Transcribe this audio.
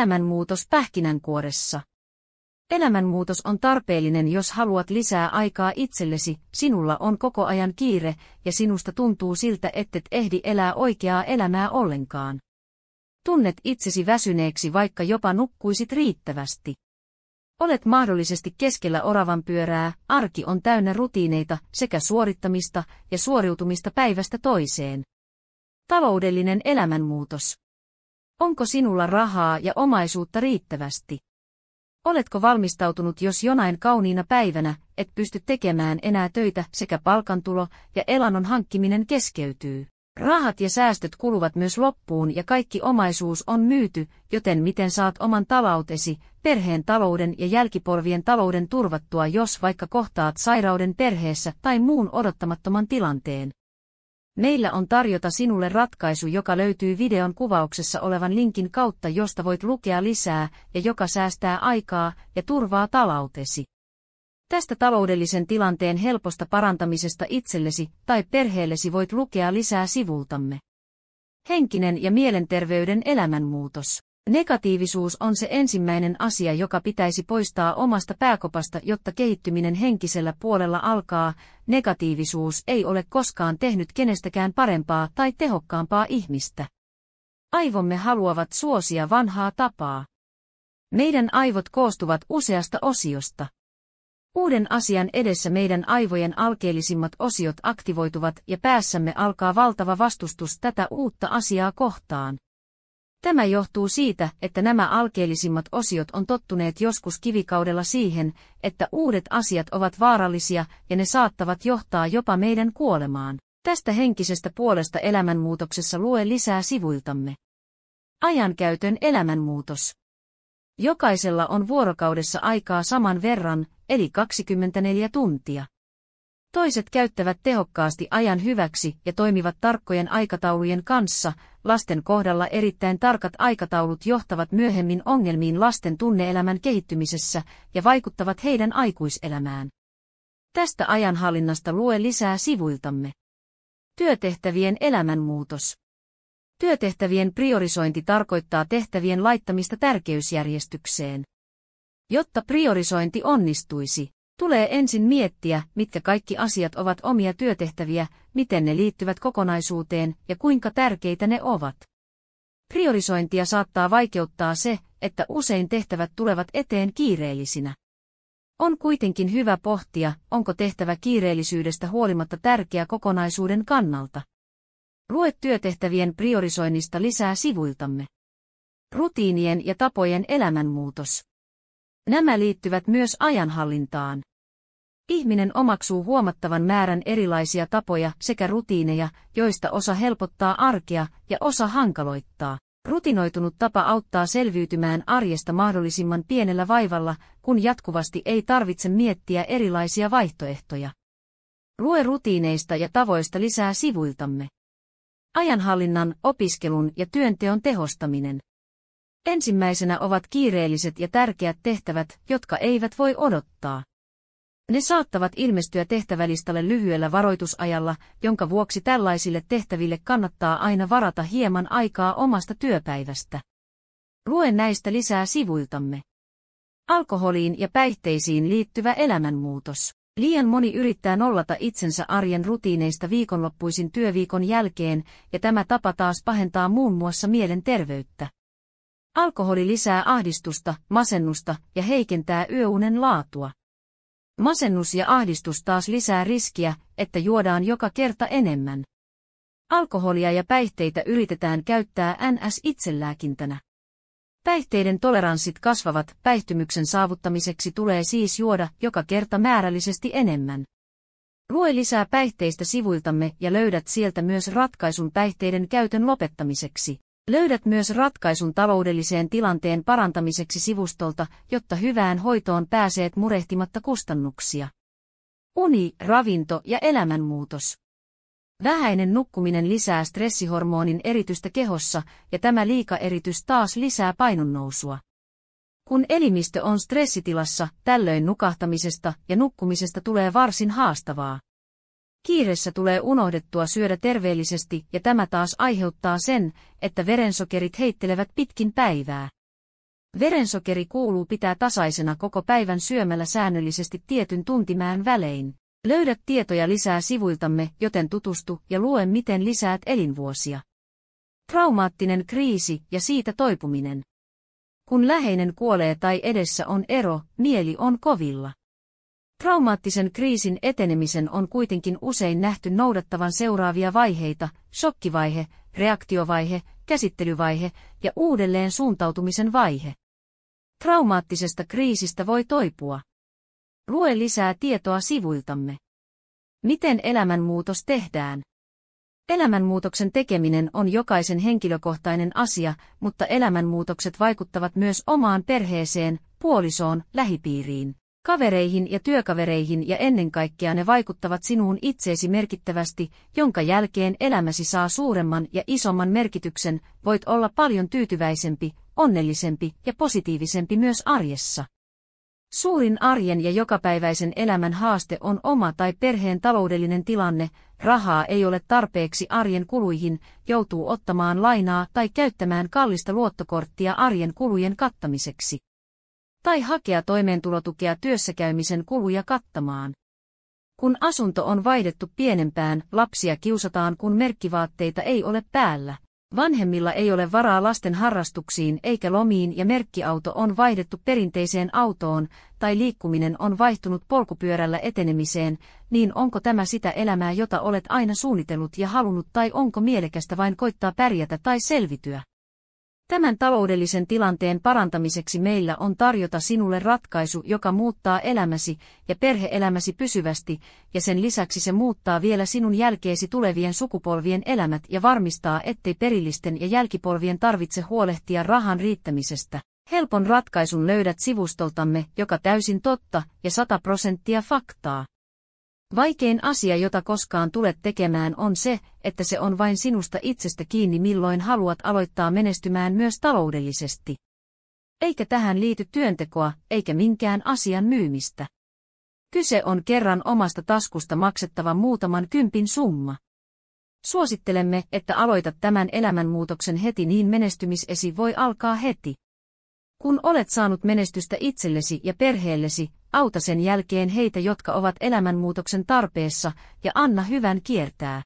Elämänmuutos pähkinänkuoressa. Elämänmuutos on tarpeellinen, jos haluat lisää aikaa itsellesi, sinulla on koko ajan kiire ja sinusta tuntuu siltä, ettet ehdi elää oikeaa elämää ollenkaan. Tunnet itsesi väsyneeksi, vaikka jopa nukkuisit riittävästi. Olet mahdollisesti keskellä oravanpyörää, arki on täynnä rutiineita sekä suorittamista ja suoriutumista päivästä toiseen. Taloudellinen elämänmuutos. Onko sinulla rahaa ja omaisuutta riittävästi? Oletko valmistautunut, jos jonain kauniina päivänä et pysty tekemään enää töitä sekä palkantulo ja elannon hankkiminen keskeytyy? Rahat ja säästöt kuluvat myös loppuun ja kaikki omaisuus on myyty, joten miten saat oman taloutesi, perheen talouden ja jälkipolvien talouden turvattua, jos vaikka kohtaat sairauden perheessä tai muun odottamattoman tilanteen? Meillä on tarjota sinulle ratkaisu, joka löytyy videon kuvauksessa olevan linkin kautta, josta voit lukea lisää ja joka säästää aikaa ja turvaa taloutesi. Tästä taloudellisen tilanteen helposta parantamisesta itsellesi tai perheellesi voit lukea lisää sivultamme. Henkinen ja mielenterveyden elämänmuutos. Negatiivisuus on se ensimmäinen asia, joka pitäisi poistaa omasta pääkopasta, jotta kehittyminen henkisellä puolella alkaa. Negatiivisuus ei ole koskaan tehnyt kenestäkään parempaa tai tehokkaampaa ihmistä. Aivomme haluavat suosia vanhaa tapaa. Meidän aivot koostuvat useasta osiosta. Uuden asian edessä meidän aivojen alkeellisimmat osiot aktivoituvat ja päässämme alkaa valtava vastustus tätä uutta asiaa kohtaan. Tämä johtuu siitä, että nämä alkeellisimmat osiot on tottuneet joskus kivikaudella siihen, että uudet asiat ovat vaarallisia ja ne saattavat johtaa jopa meidän kuolemaan. Tästä henkisestä puolesta elämänmuutoksessa lue lisää sivuiltamme. Ajankäytön elämänmuutos. Jokaisella on vuorokaudessa aikaa saman verran, eli 24 tuntia. Toiset käyttävät tehokkaasti ajan hyväksi ja toimivat tarkkojen aikataulujen kanssa. Lasten kohdalla erittäin tarkat aikataulut johtavat myöhemmin ongelmiin lasten tunne-elämän kehittymisessä ja vaikuttavat heidän aikuiselämään. Tästä ajanhallinnasta lue lisää sivuiltamme. Työtehtävien elämänmuutos. Työtehtävien priorisointi tarkoittaa tehtävien laittamista tärkeysjärjestykseen. Jotta priorisointi onnistuisi, tulee ensin miettiä, mitkä kaikki asiat ovat omia työtehtäviä, miten ne liittyvät kokonaisuuteen ja kuinka tärkeitä ne ovat. Priorisointia saattaa vaikeuttaa se, että usein tehtävät tulevat eteen kiireellisinä. On kuitenkin hyvä pohtia, onko tehtävä kiireellisyydestä huolimatta tärkeä kokonaisuuden kannalta. Lue työtehtävien priorisoinnista lisää sivuiltamme. Rutiinien ja tapojen elämänmuutos. Nämä liittyvät myös ajanhallintaan. Ihminen omaksuu huomattavan määrän erilaisia tapoja sekä rutiineja, joista osa helpottaa arkea ja osa hankaloittaa. Rutinoitunut tapa auttaa selviytymään arjesta mahdollisimman pienellä vaivalla, kun jatkuvasti ei tarvitse miettiä erilaisia vaihtoehtoja. Lue rutiineista ja tavoista lisää sivuiltamme. Ajanhallinnan, opiskelun ja työnteon tehostaminen. Ensimmäisenä ovat kiireelliset ja tärkeät tehtävät, jotka eivät voi odottaa. Ne saattavat ilmestyä tehtävälistalle lyhyellä varoitusajalla, jonka vuoksi tällaisille tehtäville kannattaa aina varata hieman aikaa omasta työpäivästä. Lue näistä lisää sivuiltamme. Alkoholiin ja päihteisiin liittyvä elämänmuutos. Liian moni yrittää nollata itsensä arjen rutiineista viikonloppuisin työviikon jälkeen, ja tämä tapa taas pahentaa muun muassa mielenterveyttä. Alkoholi lisää ahdistusta, masennusta ja heikentää yöunen laatua. Masennus ja ahdistus taas lisää riskiä, että juodaan joka kerta enemmän. Alkoholia ja päihteitä yritetään käyttää NS-itselääkintänä. Päihteiden toleranssit kasvavat, päihtymyksen saavuttamiseksi tulee siis juoda joka kerta määrällisesti enemmän. Lue lisää päihteistä sivuiltamme ja löydät sieltä myös ratkaisun päihteiden käytön lopettamiseksi. Löydät myös ratkaisun taloudelliseen tilanteen parantamiseksi sivustolta, jotta hyvään hoitoon pääseet murehtimatta kustannuksia. Uni, ravinto ja elämänmuutos. Vähäinen nukkuminen lisää stressihormonin eritystä kehossa, ja tämä liikaeritys taas lisää painonnousua. Kun elimistö on stressitilassa, tällöin nukahtamisesta ja nukkumisesta tulee varsin haastavaa. Kiireessä tulee unohdettua syödä terveellisesti, ja tämä taas aiheuttaa sen, että verensokerit heittelevät pitkin päivää. Verensokeri kuuluu pitää tasaisena koko päivän syömällä säännöllisesti tietyn tuntimäärän välein. Löydät tietoja lisää sivuiltamme, joten tutustu ja lue miten lisäät elinvuosia. Traumaattinen kriisi ja siitä toipuminen. Kun läheinen kuolee tai edessä on ero, mieli on kovilla. Traumaattisen kriisin etenemisen on kuitenkin usein nähty noudattavan seuraavia vaiheita: shokkivaihe, reaktiovaihe, käsittelyvaihe ja uudelleen suuntautumisen vaihe. Traumaattisesta kriisistä voi toipua. Lue lisää tietoa sivuiltamme. Miten elämänmuutos tehdään? Elämänmuutoksen tekeminen on jokaisen henkilökohtainen asia, mutta elämänmuutokset vaikuttavat myös omaan perheeseen, puolisoon, lähipiiriin, kavereihin ja työkavereihin ja ennen kaikkea ne vaikuttavat sinuun itseesi merkittävästi, jonka jälkeen elämäsi saa suuremman ja isomman merkityksen, voit olla paljon tyytyväisempi, onnellisempi ja positiivisempi myös arjessa. Suurin arjen ja jokapäiväisen elämän haaste on oma tai perheen taloudellinen tilanne, rahaa ei ole tarpeeksi arjen kuluihin, joutuu ottamaan lainaa tai käyttämään kallista luottokorttia arjen kulujen kattamiseksi. Tai hakea toimeentulotukea työssäkäymisen kuluja kattamaan. Kun asunto on vaihdettu pienempään, lapsia kiusataan kun merkkivaatteita ei ole päällä. Vanhemmilla ei ole varaa lasten harrastuksiin eikä lomiin ja merkkiauto on vaihdettu perinteiseen autoon, tai liikkuminen on vaihtunut polkupyörällä etenemiseen, niin onko tämä sitä elämää, jota olet aina suunnitellut ja halunnut, tai onko mielekästä vain koittaa pärjätä tai selvityä? Tämän taloudellisen tilanteen parantamiseksi meillä on tarjota sinulle ratkaisu, joka muuttaa elämäsi ja perhe-elämäsi pysyvästi, ja sen lisäksi se muuttaa vielä sinun jälkeesi tulevien sukupolvien elämät ja varmistaa, ettei perillisten ja jälkipolvien tarvitse huolehtia rahan riittämisestä. Helpon ratkaisun löydät sivustoltamme, joka täysin totta ja 100% faktaa. Vaikein asia, jota koskaan tulet tekemään, on se, että se on vain sinusta itsestä kiinni, milloin haluat aloittaa menestymään myös taloudellisesti. Eikä tähän liity työntekoa, eikä minkään asian myymistä. Kyse on kerran omasta taskusta maksettava muutaman kympin summa. Suosittelemme, että aloitat tämän elämänmuutoksen heti, niin menestymisesi voi alkaa heti. Kun olet saanut menestystä itsellesi ja perheellesi, auta sen jälkeen heitä, jotka ovat elämänmuutoksen tarpeessa, ja anna hyvän kiertää.